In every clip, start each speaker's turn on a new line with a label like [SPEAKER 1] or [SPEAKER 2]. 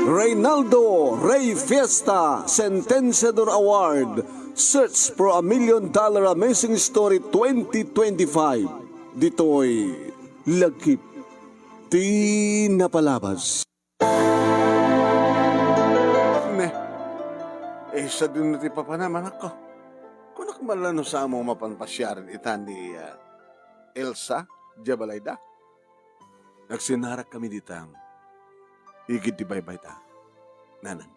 [SPEAKER 1] Reynaldo Rey Fiesta Sentenciador Award Search for a $1 Million Amazing Story 2025. Dito'y Lagkip Di Napalabas.
[SPEAKER 2] Ne, sa din na ti papanaman ako. Kunak malano sa among mapanpasyaran itan ni Elsa Jabalayda. Nagsinarak kami ditang. Igid ti baybay ta. Nanan.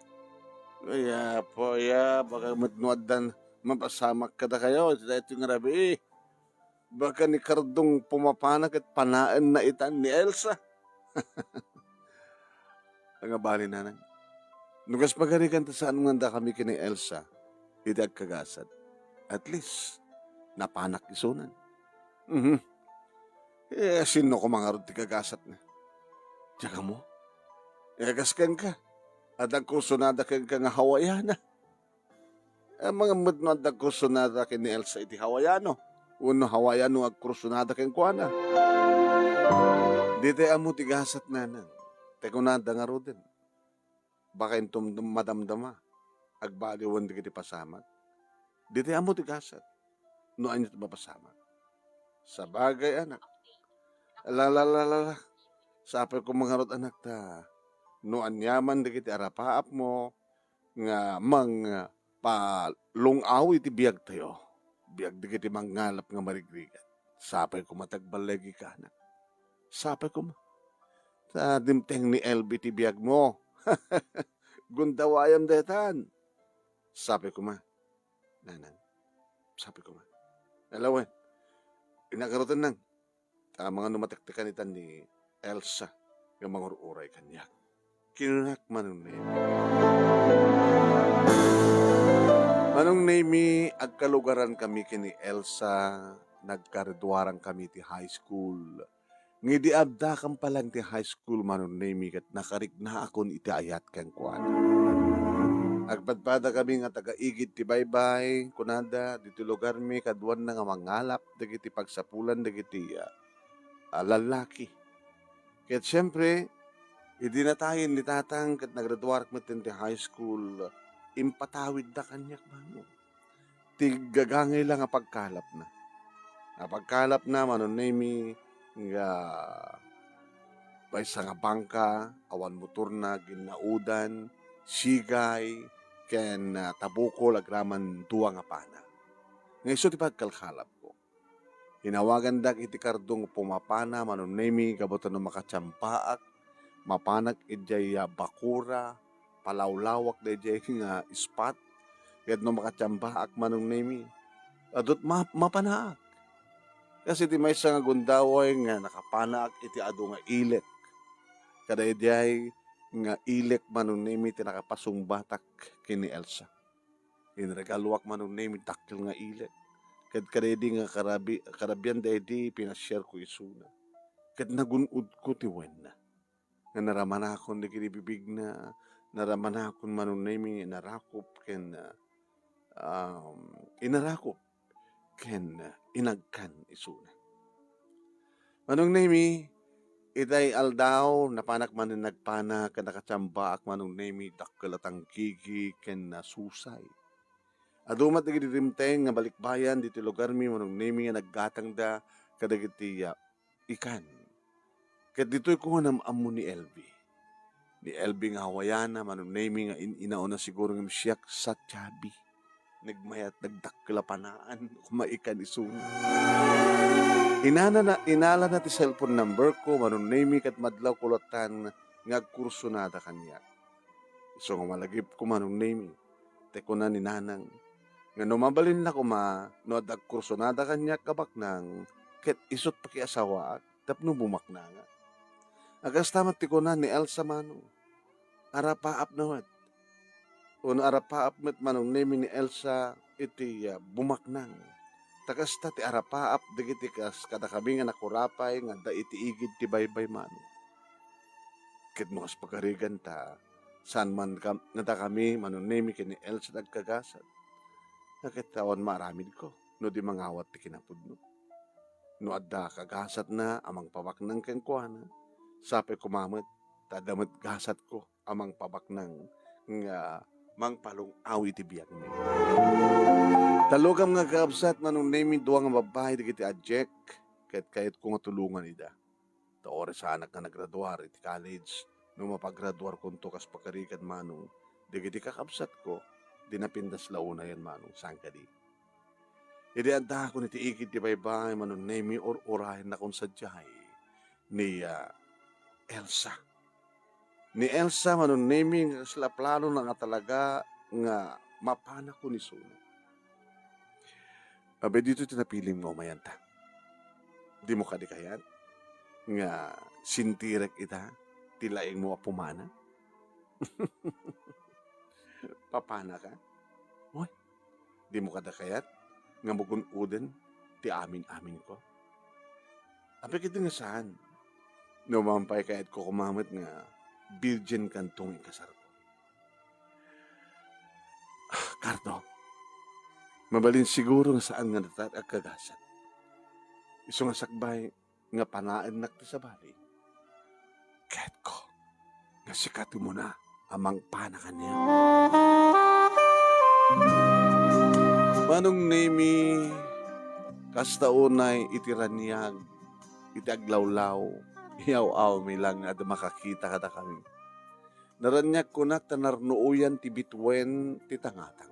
[SPEAKER 2] Kaya po, baka matnuadan mapasamak ka na kayo. Ito nga rabi baka ni Cardong pumapanak at panaan na itan ni Elsa. Ang abali nanan. Nugas pagarikan ta saan nga kami kini Elsa. Idag kagasad. At least, napanak isunan. Sino ko mga rod ti kagasat na? Tsaka mo? Gaskan ka. At ang kursunada ka nga Hawaiana. Ang mga mudno at ang kursunada ka ni Elsa iti Hawaiano. Uno Hawaiano ang kursunada ka kuana. Di tayo amo tigasat na nan. Tekunada nga rodin. Baka intom madamdama. Agbaliwan di kiti pasamat. Di tayo amo tigasat. Noan ito mapasamat. Sa bagay anak. Lalalala. Sapay ko mga rod anak ta. No anyaman dagiti arapaap mo nga palungaw iti biyag tayo. Biyag dagiti mangalap nga marigrigan. Sapay ko matagbalagi ka na. Sapay ko mo. Sa dimteng ni LB iti biyag mo. Gundawayam detan. Sapay ko ma. Nanan. Sapay ko ma. Alawan. Inagarotan nang. Mga numatektekan itan ni Elsa. Yung mga uray kanyak. Kinunak manong name. Manong name, agkalugaran kami kini Elsa, nagkaridwaran kami ti high school. Ngidi abda kang palang ti high school manong name, kat nakarigna akon iti ayat kang kuwan. Agpadpada kami nga taga-igid ti baybay, kunada, dito lugar mi, kaduan na nga mangalap, dagiti pagsapulan, dagiti lalaki. Kaya't siyempre, idinatayin ni tatang kat nagradwarak mo ti high school, impatawid na kanyak mano. Tigagangay lang ang pagkalap na. Pagkalap na, manon nami, nga baysa nga bangka, awan motor na, ginaudan, sigay, ken tabukol, agraman duwa nga pana. Nga iso ti pagkalkalap ko. Hinawagan dak iti Cardong pumapana, manon nami, kabutan ng makatsampaak, mapanak ijay bakura, palawlawak da ijay nga spot, kaya no makatsambaak manong nemi, adot mapanaak. Kasi ti may nga gundaway nga nakapanaak iti ado nga ilek. Kada ijay nga ilek manong nemi ti nakapasungbatak kini Elsa. Inregaluak manong nemi takil nga ilek. Kada edi nga karabian da edi pinashare ko isuna. Kad nagunod ko ti wen na. Nga naraman akon di kinibibig na naraman akon manong nami inarakop ken inarakop ken inagkan isuna. Manong nami itay aldaw napanak man nagpana ken nakatsamba ak manong nami dakkelatang gigi ken susay. Adumat dagiti dimteng nga balikbayan diti lugar mi manong nami nga naggatang da kadagiti ikan. Kat dito'y ko nga namamu ni LB. Ni LB nga Hawaiana, manong name nga inauna siguro nga siyak sa tiyabi. Nagmayat, nagdaklapanaan, kumaikan isuna. Inala na ti cellphone number ko, manong name kat madlaw kulatan nga kurso na da kanya. So nga malagip ko manong name. Teko na ni nanang. Nga numabalin na ko no adag kurso na da kanya kabak nang ket isot pakiasawa at tapno bumakna nga. Agas tamat ti kunan ni Elsa mano. Arapaap nawat. Uno arapaap met manong name ni Elsa iti bumaknang. Takasta ti arapaap dagiti kas kada kami nga nakurapay nga da iti igid ti baybay mano. Ket mo kas pagarigan ta saan man nga kami manong name kini Elsa nagkagasat. Nakitawan maramid ko no di mangawat ti kinapudno. No adda kagasat na amang pawaknang ken kuana. Sapi kumamot, tadamot gasat ko amang pabak ng nga mang palong awi ti biyak mi. Talogam nga kaabsat manong name duwa nga babae di kiti adjek kahit ko nga tulungan ida. Ta oras sa anak nga nagraduar iti college no mapagraduar kunto kas pakarikan manong di kiti kakabsat ko di napindas launa yan manong sangkadi. Idi anda ko niti ikit ti baybay manong name or orahin na kung sadyay ni Elsa. Ni Elsa manong name sila plano na nga talaga nga mapana ko ni Suno. Abe dito tinapiling mo mayanta. Di mo kadikayan nga sintirek ita tilaing mo apumana. Papana ka? Hoy, di mo kadikayat nga mugun-uden ti amin-amin ko. Abe kita nga saan? Numampay kahit ko kumamit nga virgin kantong ikasar ko. Kardo, mabalin siguro nga saan nga natat ag kagasan. Iso nga sakbay nga panaan nakti sa bali. Kahit ko, nga sikati mo na amang panakan niya. Manong nemi, kastaunay itiranyag, itaglawlaw, iyaw-aw may lang at makakita kada kami. Naranyak ko na tanarnuuyan ti bitwen ti tangatang.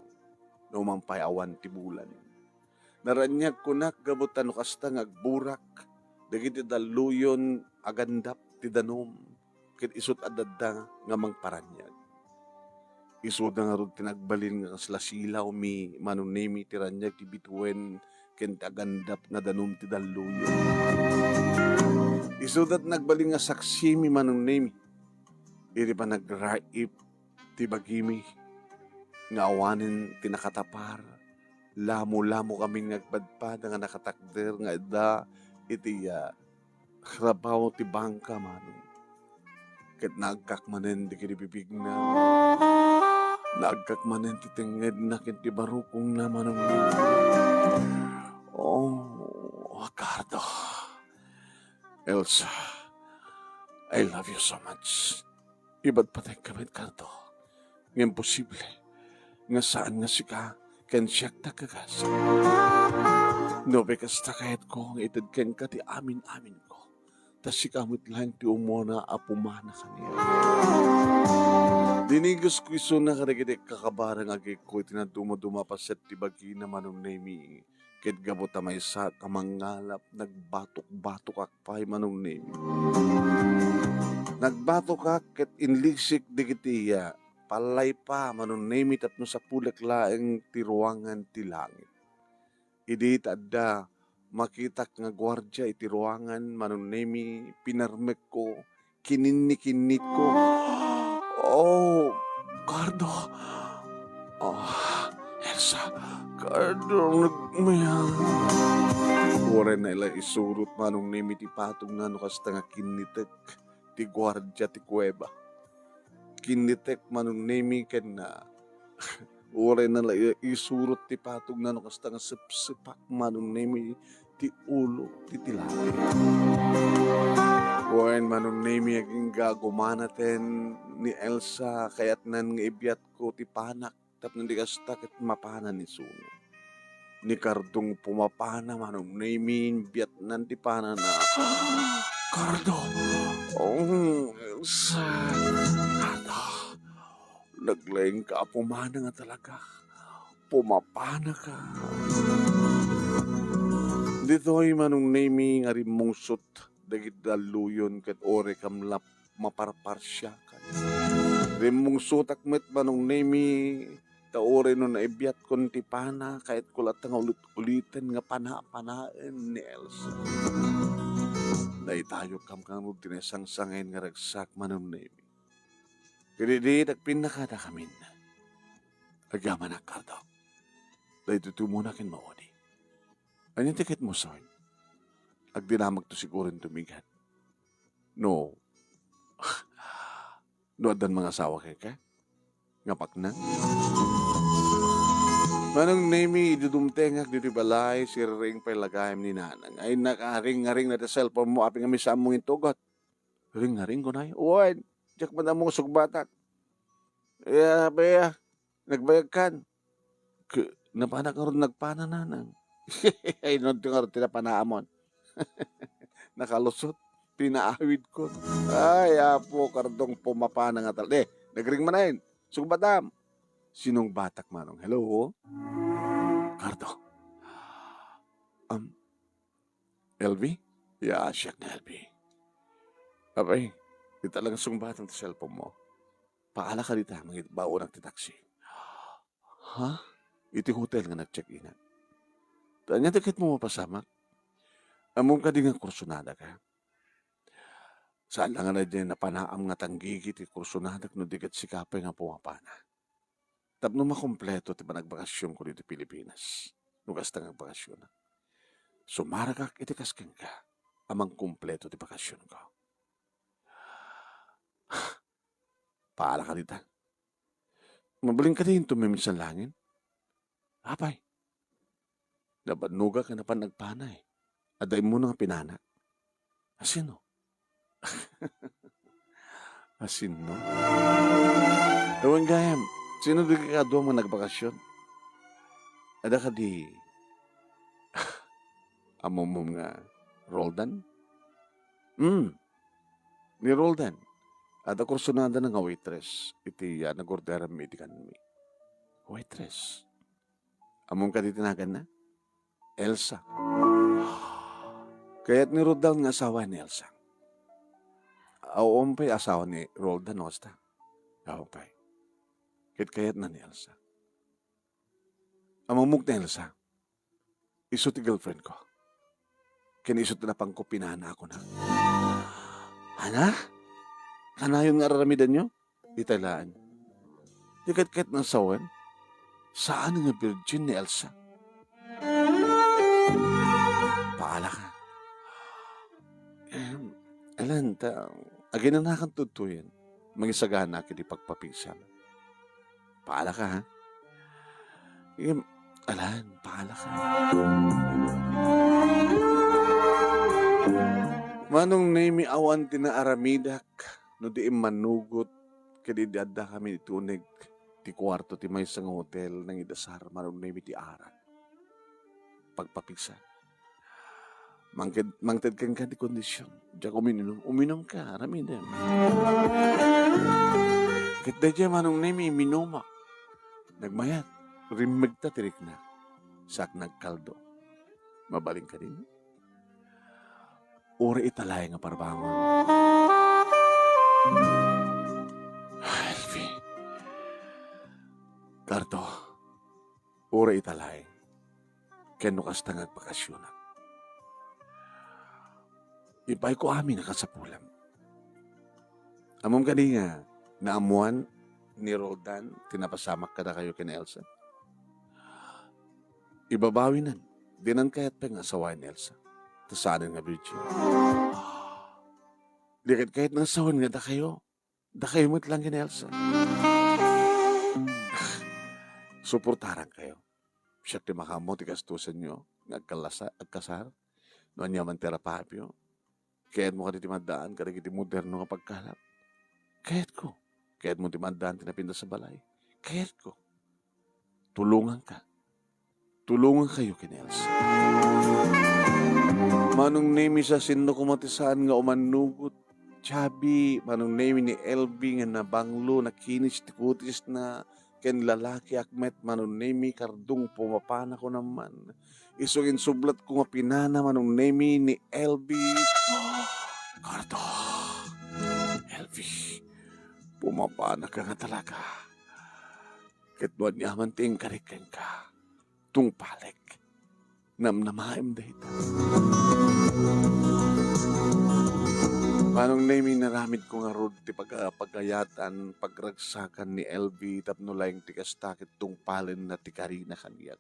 [SPEAKER 2] Numampay awan ti bulan. Naranyag ko na gabutan no kasta agburak, dagiti daluyon agandap ti danom, kit isut adada nga mangparanyag. Isut na nga ron tinagbalin nga kasla silaw mi manunemi ti ranyag ti bitwen kit agandap nga danom ti daluyon. Isut at nagbalin nga saksi mi manunemi, iri pa nagraip ti bagimi, nga awanin tinakatapar, lamo-lamo kaming nagpadpad nga nakatakder nga ida iti krabaw ti bangka manong. Ket nagkakmanen di kinibibig na, nagkakmanen ti tenged na kinti barukong na manong. Oh, Ricardo, Elsa, I love you so much. Iba't patay kami, Ricardo. Ngayon posible nga saan nga sika ken siyak tagagas. No, bekas ta kahit ko nga itad ken ka ti amin-amin ko. Tas sikamit lang ti umona apumana kaniya. Dinigos ko iso na kanagitik kakabarang agi ko itinaduma-duma pa set ti bagi na manong nemi. Ket gabot may sa kamangalap nagbatok-batok akpay manong nemi. Nagbatok ak ket inligsik digitiya. Palay pa, manunemi tapno sa pulak laeng tiruangan ti langit. Idi tadda, makitak nga gwardya iti ruangan, manunemi, pinarmek ko, kininikinit ko. Oh, Cardo. Oh, Elsa, Cardo, nagmayang. Kuwaren na ila isurot manunemi ti patong na nukasta nga kinitek, ti gwardya ti kuweba. Kinitek manong nemi ken na ure na isurot ti patog na no kasta nga sepsepak manong nemi ti ulo ti tilaki. Uen manong nemi aging gagumanaten ni Elsa kayat nan nga ibiat ko ti panak tapno di kasta ket mapana ni Suno. Ni Kardong pumapana manong nemi biat nan ti pana na Cardo. Oh, Elsa. Naglayang ka, pumana nga talaga. Pumapana ka. Dito ay manong nemi nga rimungsot dagit daluyon ket ore kamlap maparparsya ka. Rimungsot akmet manong nemi ta ore no naibiyat kon ti pana kahit kulat nga ulit-ulitin nga pana-panaen ni Elsa. Dahil tayo kam tinesang-sangayin nga ragsak manong nemi. Kaya di nagpinakada kami na. Agaman na Cardo. Dahil tutumunan kin mauni. Anong tiket mo, son? Agdinamag to siguro tumigat. No. No, adan mga asawa kay ka? Ngapak na? Manong nemi, idudumtengak dito balay, si ring pay lagayam ni nanang. Ay nakaring-aring na ta cellphone mo, aping kami sa among intugot. Ring nga ring ko na uwan, jak man mo sugbatak. Baya, nagbayag kan. Napana ka rin nagpana na nang. Ay, nun nga rin tinapanaamon. Nakalusot, pinaawid ko. Ay, apo, kardong pumapana nga tal. Nagring manayin. Sugbatam. Sinong batak manong? Hello? Kardo. LV? Yeah, siyak na LV. Abay, di talagang sumbatang sa cellphone mo. Paala ka dita, mga baon ng taxi. Ha? Iti hotel nga nag-check-in. Tanya tikit mo mapasamak. Among ka din nga kursunada ka. Saan lang na dyan na panaam nga tanggigit iti kursunada no digat sikapay nga pumapana. Tapno makompleto ti nagbakasyon ko dito Pilipinas. Nugas nga bakasyon. Sumarakak iti kasking ka. Amang kumpleto ti bakasyon ko. Paala ka dita. Mabaling ka din tumimid sa langin. Apay. Nabanuga ka na pa nagpanay. Aday mo nga pinana. Asino? Asino? Ewan gayam. Sino di ka doon mga nagbakasyon? Ada ka di amom nga Roldan? Ni Roldan. Ada kursunada nga waitress. Iti nagordera mi iti kanmi. Waitress. Amom ka di tinagan na? Elsa. Kaya't ni Roldan nga asawa ni Elsa. Aom pa'y asawa ni Roldan, no? Aom pa'y. Kaya't na ni Elsa. Amamug na Elsa. Iso ti girlfriend ko. Kinisot na pang ko pinana ako na. Ana? Kanayon nga raramidan nyo? Italaan. Di kat ng sawan? Saan nga virgin ni Elsa? Paala ka. Alan, agin na nakan tutuyin. Mangisagahan na kiti pagpapisan. Paala ka, ha? Alan, paala ka. Manong nami awan tinaaramidak, no di manugot, kadidada kami itunig, ti kwarto ti may isang hotel ng idasar, manong nami ti aran. Pagpapisan. Mangted kang ka di kondisyon. Diyak uminom ka, aramidem. Kita dyan manong nami minumak. Nagmayat, rimagta tirik na. Sak nagkaldo. Mabaling ka din. Uri italay nga parbangon. Elvi. Karto. Uri italay. Kano kasta nga bakasyonan. Ipay ko amin nakasapulam. Among kani nga, naamuan ni Roldan, tinapasamak ka na kayo kina Elsa. Ibabawi nan. Dinan kaya't pa nga asawa ni Elsa. Tasanan nga virgin. Dikit kahit ng asawan nga da kayo. Da kayo mo't lang kina Elsa. Suportaran kayo. Siya ti makamo, ti kastusan nyo. Agkasar. Noon niya man terapapyo. Kaya't mo ka di timadaan, kada kiti moderno nga pagkalap. Kaya't ko. Kaya't mo timadaan, tinapinda sa balay. Kaya't ko. Tulungan ka. Tulungan kayo kina Elsa. Manong name sa sino kumatisaan nga umanugot. Chabi, manong name ni LB nga nabanglo, nakinis, tikutis na ken lalaki akmet, manong name kardong pumapana ko naman. Isugin sublat ko nga pinana, manong name ni LB. Kardo, LB, pumapana ka nga talaga. Kitbuan niya man ting karikin ka, tung palik, namnamaim dahita. Manong name naramid ko nga rod ti pagayatan, pagragsakan ni LB, tapno laing tikastakit tung palin na ti karina kaniyat.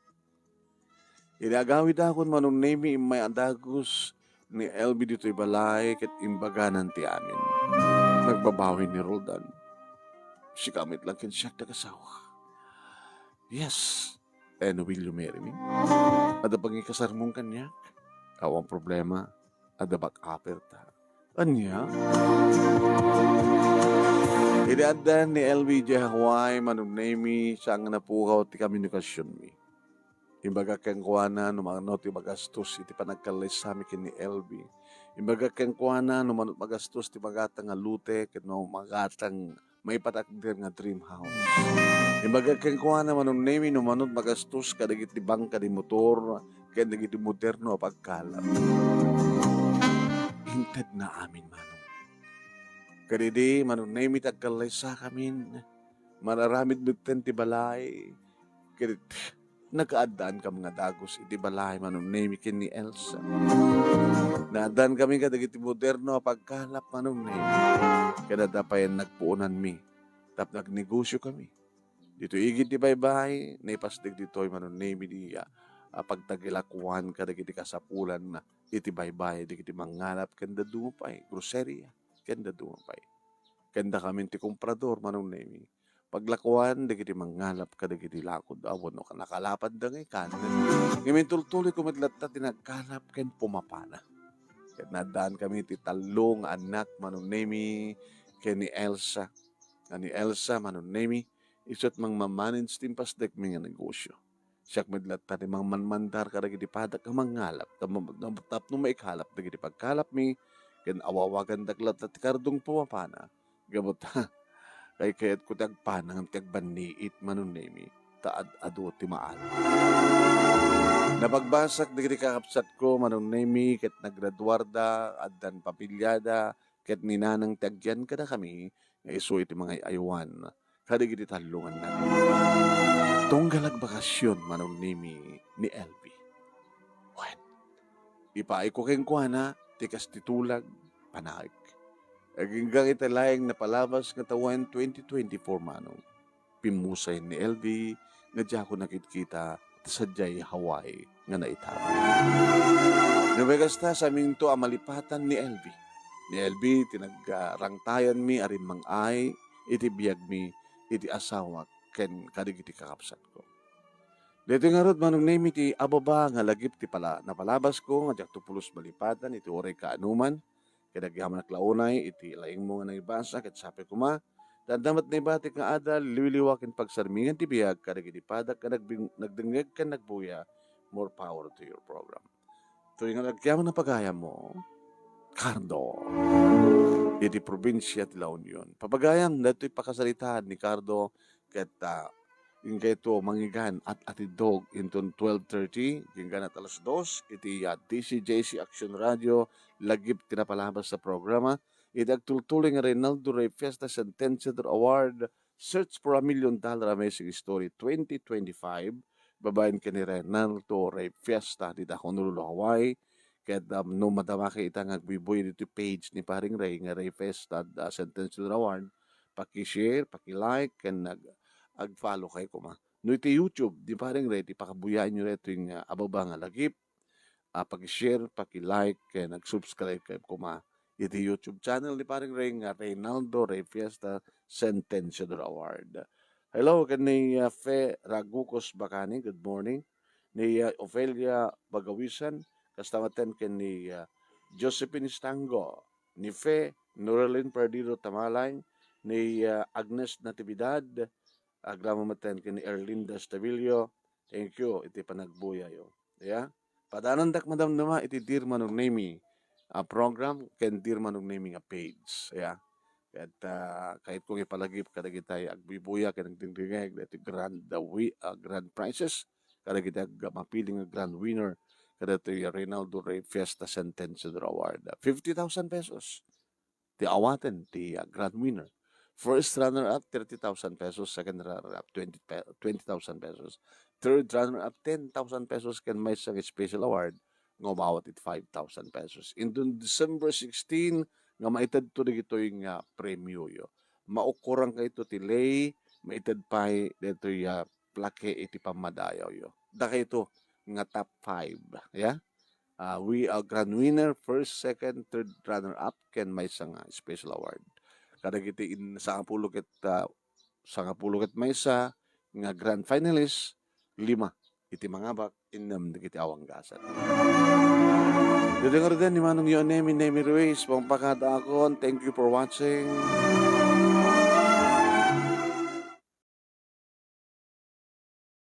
[SPEAKER 2] Inagawid akon manong name may adagos, ni LB dito'y balay ket imbaganan ti amin. Nagbabawi ni Roldan. Si kamit lang kin siya nagasawa. Yes, and will you marry me? Ada pang ikasar mong kanyak? Awang problema, ada bak aperta. Anya? Iniandan ni LBJ Hawaii manunemi sang napukaw ti komunikasyon mi. Imbaga kang kuana no mga ti magastos iti panagkalay sa mi ken ni LB. Imbaga kang kuana no manut magastos ti magatang nga lute ken no magatang may patakder nga dream house. Imbaga kang kuana manunemi no manut magastos kadagiti bangka di motor ken dagiti moderno a pagkalap. Hintad na amin manong. Kadidi manunemi tagkalay sa kamin. Mararamid bigten ti balay. Kadidi nakaadaan ka mga dagos iti balay manunemi ken ni Elsa. Naadaan kami kadagiti moderno a pagkalap manunemi. Kada dapayan nagpuunan mi. Tap nagnegosyo kami. Dito igit ti baybay, naipasdig dito'y manunemi di pagtagilakuan kadagiti kasapulan na iti baybay, digiti mangalap kenda dumupay, groceria, kenda dumupay. Kenda kami ti komprador manunemi. Paglakuan, digiti mangalap kadagiti lakod awon no nakalapad da ngay kanan. Ngayon tultuloy kumadlatta tinagkalap ken pumapana. Ken nadaan kami ti talong anak manunemi ken ni Elsa. Ani Elsa manunemi isot mang mamanage timpas dek mga negosyo. Siyak medlatta ti mang manmandar kadagiti padak nga mangalap tapno maikalap dagiti pagkalap mi ken awawagan daglat ti kardong pumapana. Gamot kay kayat ko tagpanang tagbaniit manunemi taad adu ti maal. Napagbasak dagiti kakapsat ko manunemi ket naggraduarda addan papilyada ket ninanang tagyan kada kami nga isu iti mga aywan kadagiti talungan natin. Tunggalag bakasyon manunemi ni LB. Wen, ipaay ko keng kuana tikas titulag panaik. Aginggang italayang napalabas nga tawan 2024 manong. Pimusay ni LB nga diya ko nakitkita sa Jay Hawaii nga naitama. Nabagasta sa aming to amalipatan ni LB. Ni LB tinagrangtayan mi arin mang ay iti biyag mi iti asawa ken kadigiti kakapsat ko. Dito nga rod manong name iti ababa nga lagip ti pala napalabas ko nga diak tupulos malipatan iti oray kaanuman kadagyaman naklaunay iti laing mo nga naibasa ket sapi kuma dandamat na ibatik nga adal liwiliwakin pagsarmingan ti biyag kadagiti padak ka nagdengeg ken nagbuya more power to your program. Tuwing nga nagyaman na pagaya mo Cardo iti probinsya ti La Union. Papagayan dato'y pakasalitaan ni Cardo ket yung kayo mangigan at atidog inton 12:30 ginggan at alas 2 iti DCJC Action Radio lagip tinapalabas sa programa iti agtultuloy nga Reynaldo Ray Fiesta Sentenciador Award Search for $1 Million Amazing Story 2025 babayin ka ni Reynaldo Ray Fiesta di Honolulu, Hawaii ket no madamaki ita nga agbiboy dito page ni paring Ray nga Ray Fiesta Sentenciador Award paki-share, paki-like ken ag-follow kay kuma. No iti YouTube, di paring ready, pakabuyaan nyo reto yung ababa nga lagip, pag-share, paki-like, kaya nag-subscribe kay kuma. Iti YouTube channel ni paring Ray nga Reynaldo Ray Fiesta Sentenciador Award. Hello, kan ni Fe Ragucos Bacani, good morning. Ni Ofelia Bagawisan, kastamatan kan ni Josephine Stango, ni Fe Norelin Perdido Tamalay, ni Agnes Natividad, agramamatan ka ni Erlinda Stavillo. Thank you. Iti panagbuya yo. Yeah? Padanandak madam nama iti Dear Manong Nemi program ken Dear Manong Nemi nga page. Yeah? At kahit kung ipalagip kadagitay agbibuya ken nagdingdingeg iti grand prizes kadagitay mapiling nga grand winner kadagitay Reynaldo Ray Fiesta Sentenciador Award. 50,000 pesos. Ti awaten ti grand winner. First runner-up, 30,000 pesos. Second runner-up, 20,000 pesos. Third runner-up, 10,000 pesos. Can may isang special award nga umawat it 5,000 pesos. In December 16, nga maitad to dito yung premyo yo. Maukurang ka ito tilay, maitad pa dito yung plake iti pamadayaw yo. Daka ito nga top 5. Yeah? We are grand winner, first, second, third runner-up. Can may isang special award. Kadagiti in sangapulog at maysa nga grand finalist 5 iti mangabak inam dagiti awang gasat. Dito nga rin ni Manong Yonemi Nemi Ruiz, pang pakada akon. Thank you for watching.